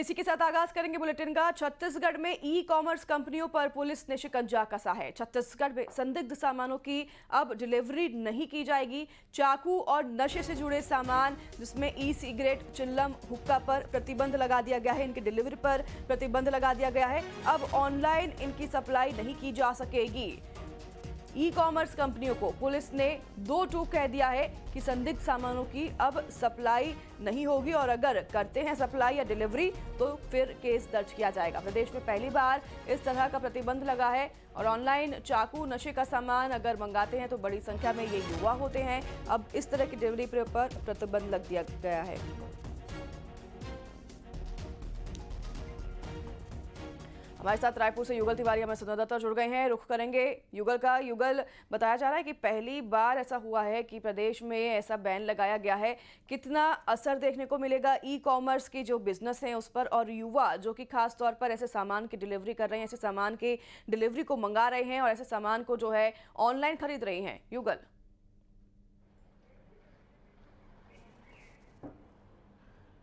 इसी के साथ आगाज करेंगे बुलेटिन का। छत्तीसगढ़ में ई कॉमर्स कंपनियों पर पुलिस ने शिकंजा कसा है। छत्तीसगढ़ में संदिग्ध सामानों की अब डिलीवरी नहीं की जाएगी। चाकू और नशे से जुड़े सामान जिसमें ई सिगरेट, चिल्लम, हुक्का पर प्रतिबंध लगा दिया गया है। इनकी डिलीवरी पर प्रतिबंध लगा दिया गया है। अब ऑनलाइन इनकी सप्लाई नहीं की जा सकेगी। ई कॉमर्स कंपनियों को पुलिस ने 2 टूक कह दिया है कि संदिग्ध सामानों की अब सप्लाई नहीं होगी और अगर करते हैं सप्लाई या डिलीवरी तो फिर केस दर्ज किया जाएगा। प्रदेश में पहली बार इस तरह का प्रतिबंध लगा है और ऑनलाइन चाकू, नशे का सामान अगर मंगाते हैं तो बड़ी संख्या में ये युवा होते हैं। अब इस तरह की डिलीवरी पर प्रतिबंध लग दिया गया है। हमारे साथ रायपुर से युगल तिवारी हमारे संवाददाता जुड़ गए हैं। रुख करेंगे युगल का। युगल, बताया जा रहा है कि पहली बार ऐसा हुआ है कि प्रदेश में ऐसा बैन लगाया गया है। कितना असर देखने को मिलेगा ई कॉमर्स की जो बिजनेस है उस पर और युवा जो कि खास तौर पर ऐसे सामान की डिलीवरी कर रहे हैं, ऐसे सामान की डिलीवरी को मंगा रहे हैं और ऐसे सामान को जो है ऑनलाइन खरीद रहे हैं? युगल।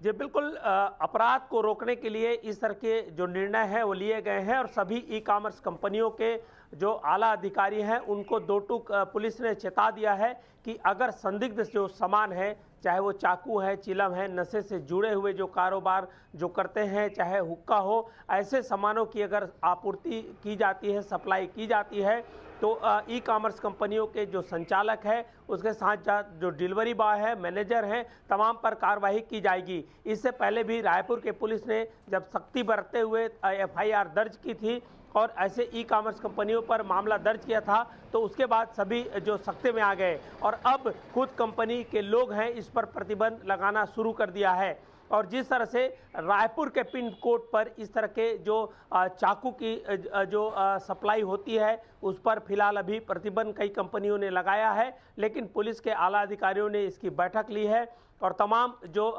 जी बिल्कुल, अपराध को रोकने के लिए इस तरह के जो निर्णय हैं वो लिए गए हैं और सभी ई कॉमर्स कंपनियों के जो आला अधिकारी हैं उनको 2 टूक पुलिस ने चेता दिया है कि अगर संदिग्ध जो सामान है, चाहे वो चाकू है, चिलम है, नशे से जुड़े हुए जो कारोबार जो करते हैं, चाहे हुक्का हो, ऐसे सामानों की अगर आपूर्ति की जाती है, सप्लाई की जाती है तो ई कॉमर्स कंपनियों के जो संचालक है, उसके साथ जो डिलीवरी बॉय है, मैनेजर हैं, तमाम पर कार्रवाई की जाएगी। इससे पहले भी रायपुर के पुलिस ने जब सख्ती बरतते हुए एफआईआर दर्ज की थी और ऐसे ई कॉमर्स कंपनियों पर मामला दर्ज किया था तो उसके बाद सभी जो सख्ते में आ गए और अब खुद कंपनी के लोग हैं इस पर प्रतिबंध लगाना शुरू कर दिया है। और जिस तरह से रायपुर के पिन कोड पर इस तरह के जो चाकू की जो सप्लाई होती है उस पर फिलहाल अभी प्रतिबंध कई कंपनियों ने लगाया है, लेकिन पुलिस के आला अधिकारियों ने इसकी बैठक ली है और तमाम जो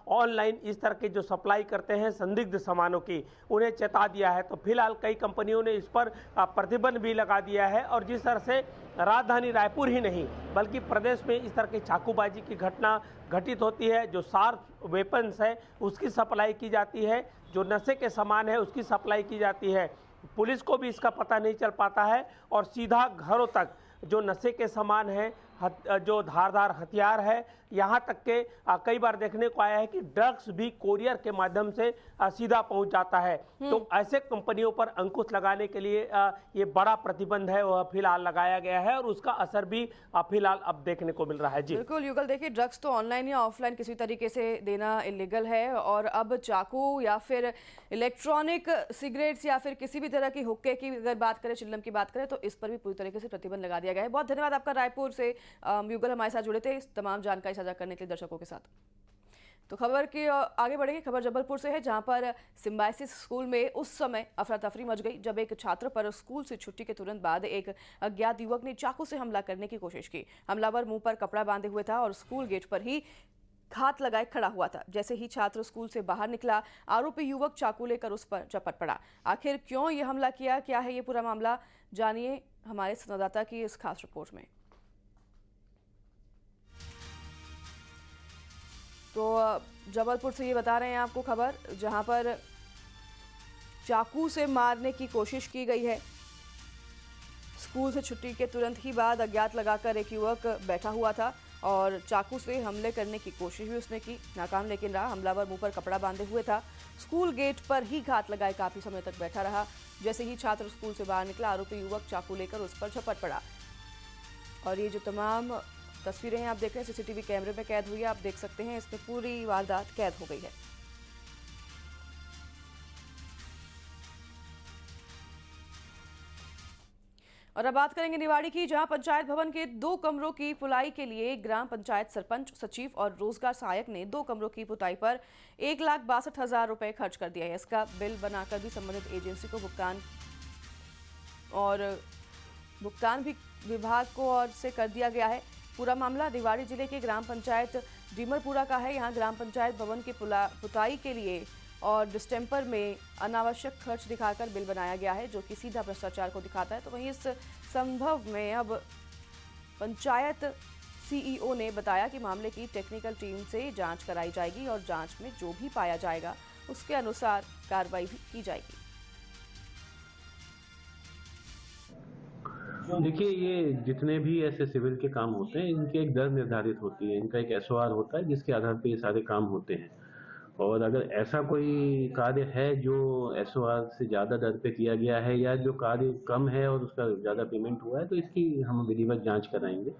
ऑनलाइन इस तरह के जो सप्लाई करते हैं संदिग्ध सामानों की, उन्हें चेता दिया है। तो फिलहाल कई कंपनियों ने इस पर प्रतिबंध भी लगा दिया है और जिस तरह से राजधानी रायपुर ही नहीं बल्कि प्रदेश में इस तरह की चाकूबाजी की घटना घटित होती है, जो शार्प वेपन्स है उसकी सप्लाई की जाती है, जो नशे के सामान है उसकी सप्लाई की जाती है, पुलिस को भी इसका पता नहीं चल पाता है और सीधा घरों तक जो नशे के सामान हैं, जो धारदार हथियार है, यहाँ तक के कई बार देखने को आया है कि ड्रग्स भी कोरियर के माध्यम से सीधा पहुंच जाता है। तो ऐसे कंपनियों पर अंकुश लगाने के लिए ये बड़ा प्रतिबंध है वह फिलहाल लगाया गया है और उसका असर भी फिलहाल अब देखने को मिल रहा है। जी बिल्कुल युगल, देखिए ड्रग्स तो ऑनलाइन या ऑफलाइन किसी तरीके से देना इलीगल है और अब चाकू या फिर इलेक्ट्रॉनिक सिगरेट्स या फिर किसी भी तरह की हुक्के की अगर बात करें, चिल्लम की बात करें तो इस पर भी पूरी तरीके से प्रतिबंध लगा दिया गया है। बहुत धन्यवाद आपका रायपुर से युगल हमारे साथ जुड़े थे इस तमाम जानकारी साझा करने के लिए दर्शकों के साथ। तो खबर की आगे बढ़ेंगे। खबर जबलपुर से है जहां पर सिम्बायसिस स्कूल में उस समय अफरा तफरी मच गई जब एक छात्र पर स्कूल से छुट्टी के तुरंत बाद एक अज्ञात युवक ने चाकू से हमला करने की कोशिश की। हमलावर मुंह पर कपड़ा बांधे हुए था और स्कूल गेट पर ही हाथ लगाए खड़ा हुआ था। जैसे ही छात्र स्कूल से बाहर निकला, आरोपी युवक चाकू लेकर उस पर झपट पड़ा। आखिर क्यों ये हमला किया, क्या है ये पूरा मामला, जानिए हमारे संवाददाता की इस खास रिपोर्ट में। तो जबलपुर से ये बता रहे हैं आपको खबर, जहां पर चाकू से मारने की कोशिश की गई है। स्कूल से छुट्टी के तुरंत ही बाद अज्ञात लगाकर एक युवक बैठा हुआ था और चाकू से हमले करने की कोशिश भी उसने की, नाकाम लेकिन रहा। हमलावर मुंह पर कपड़ा बांधे हुए था, स्कूल गेट पर ही घात लगाए काफी समय तक बैठा रहा। जैसे ही छात्र स्कूल से बाहर निकला, आरोपी युवक चाकू लेकर उस पर झपट पड़ा। और ये जो तमाम तस्वीरें हैं आप देख रहे हैं सीसीटीवी कैमरे में कैद हुई है, आप देख सकते हैं इसमें पूरी वारदात कैद हो गई है। और अब बात करेंगे निवाड़ी की, जहां पंचायत भवन के 2 कमरों की पुताई के लिए ग्राम पंचायत सरपंच, सचिव और रोजगार सहायक ने 2 कमरों की पुताई पर 1,62,000 रुपए खर्च कर दिया है। इसका बिल बनाकर भी संबंधित एजेंसी को भुगतान भी विभाग को ओर से कर दिया गया है। पूरा मामला निवाड़ी जिले के ग्राम पंचायत डीमरपुरा का है। यहाँ ग्राम पंचायत भवन की पुताई के लिए और डिस्टेम्पर में अनावश्यक खर्च दिखाकर बिल बनाया गया है, जो कि सीधा भ्रष्टाचार को दिखाता है। तो वहीं इस संभव में अब पंचायत सीईओ ने बताया कि मामले की टेक्निकल टीम से जांच कराई जाएगी और जांच में जो भी पाया जाएगा उसके अनुसार कार्रवाई भी की जाएगी। देखिए, ये जितने भी ऐसे सिविल के काम होते हैं, इनकी एक दर निर्धारित होती है, इनका एक एसओआर होता है जिसके आधार पे ये सारे काम होते हैं। और अगर ऐसा कोई कार्य है जो एसओआर से ज़्यादा दर पे किया गया है या जो कार्य कम है और उसका ज़्यादा पेमेंट हुआ है, तो इसकी हम विधिवत जांच कराएंगे।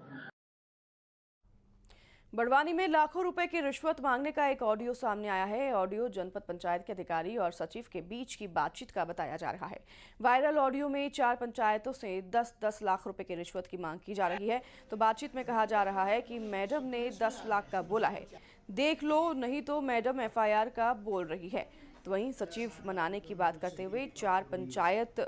बड़वानी में लाखों रुपए की रिश्वत मांगने का एक ऑडियो सामने आया है। ऑडियो जनपद पंचायत के अधिकारी और सचिव के बीच की बातचीत का बताया जा रहा है। वायरल ऑडियो में 4 पंचायतों से 10-10 लाख रुपए की रिश्वत की मांग की जा रही है। तो बातचीत में कहा जा रहा है कि मैडम ने 10 लाख का बोला है, देख लो नहीं तो मैडम एफआईआर का बोल रही है। तो वहीं सचिव मनाने की बात करते हुए 4 पंचायत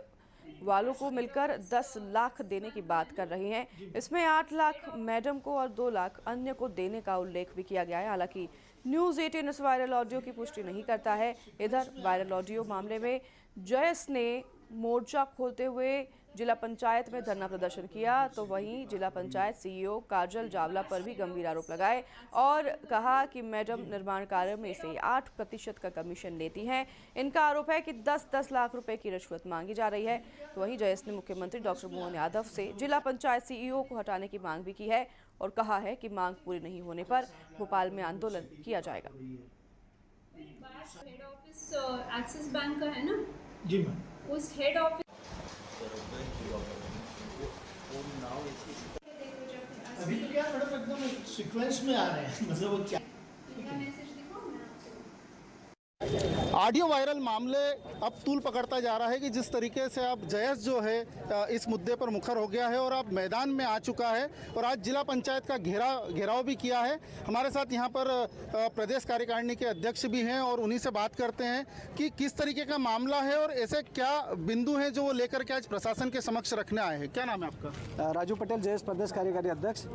वालों को मिलकर 10 लाख देने की बात कर रहे हैं। इसमें 8 लाख मैडम को और 2 लाख अन्य को देने का उल्लेख भी किया गया है। हालांकि न्यूज़ 18 इस वायरल ऑडियो की पुष्टि नहीं करता है। इधर वायरल ऑडियो मामले में जयस ने मोर्चा खोलते हुए जिला पंचायत में धरना प्रदर्शन किया, तो वहीं जिला पंचायत सीईओ काजल जावला पर भी गंभीर आरोप लगाए और कहा कि मैडम निर्माण कार्य में से 8% का कमीशन लेती हैं। इनका आरोप है कि 10-10 लाख रुपए की रिश्वत मांगी जा रही है। तो वहीं जयस ने मुख्यमंत्री डॉक्टर मोहन यादव से जिला पंचायत सीईओ को हटाने की मांग भी की है और कहा है कि मांग पूरी नहीं होने पर भोपाल में आंदोलन किया जाएगा। हेड ऑफिस एक्सिस बैंक का है ना जी मैम। उस हेड ऑफिस अभी तो क्या मैडम एकदम सीक्वेंस में आ रहे हैं, मतलब वो क्या ऑडियो वायरल मामले अब तूल पकड़ता जा रहा है कि जिस तरीके से अब जयस जो है इस मुद्दे पर मुखर हो गया है और अब मैदान में आ चुका है और आज जिला पंचायत का घेराव भी किया है। हमारे साथ यहाँ पर प्रदेश कार्यकारिणी के अध्यक्ष भी हैं और उन्हीं से बात करते हैं कि किस तरीके का मामला है और ऐसे क्या बिंदु हैं जो वो लेकर के आज प्रशासन के समक्ष रखने आए हैं। क्या नाम है आपका? राजू पटेल, जयस प्रदेश कार्यकारी अध्यक्ष।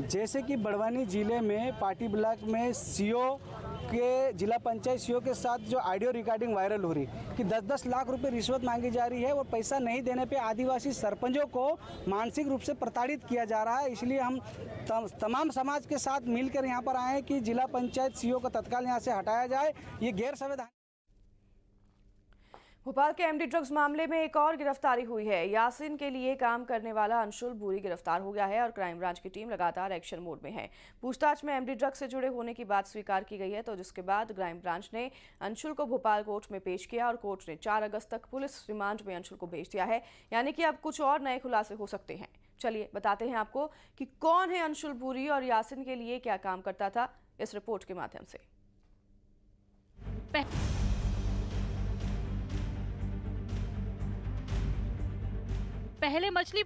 जैसे कि बड़वानी जिले में पार्टी ब्लॉक में सीओ के जिला पंचायत सीओ के साथ जो ऑडियो रिकॉर्डिंग वायरल हो रही कि 10-10 लाख रुपए रिश्वत मांगी जा रही है और पैसा नहीं देने पे आदिवासी सरपंचों को मानसिक रूप से प्रताड़ित किया जा रहा है। इसलिए हम तमाम समाज के साथ मिलकर यहाँ पर आए हैं कि जिला पंचायत सीओ को तत्काल यहाँ से हटाया जाए। ये गैर संवैधानिक। भोपाल के एमडी ड्रग्स मामले में एक और गिरफ्तारी हुई है। यासिन के लिए काम करने वाला अंशुल भूरी गिरफ्तार हो गया है और क्राइम ब्रांच की टीम लगातार एक्शन मोड में है। पूछताछ में एमडी ड्रग्स से जुड़े होने की बात स्वीकार की गई है, तो जिसके बाद क्राइम ब्रांच ने अंशुल को भोपाल कोर्ट में पेश किया और कोर्ट ने 4 अगस्त तक पुलिस रिमांड में अंशुल को भेज दिया है। यानी कि अब कुछ और नए खुलासे हो सकते हैं। चलिए बताते हैं आपको कि कौन है अंशुल भूरी और यासिन के लिए क्या काम करता था, इस रिपोर्ट के माध्यम से। पहले मछली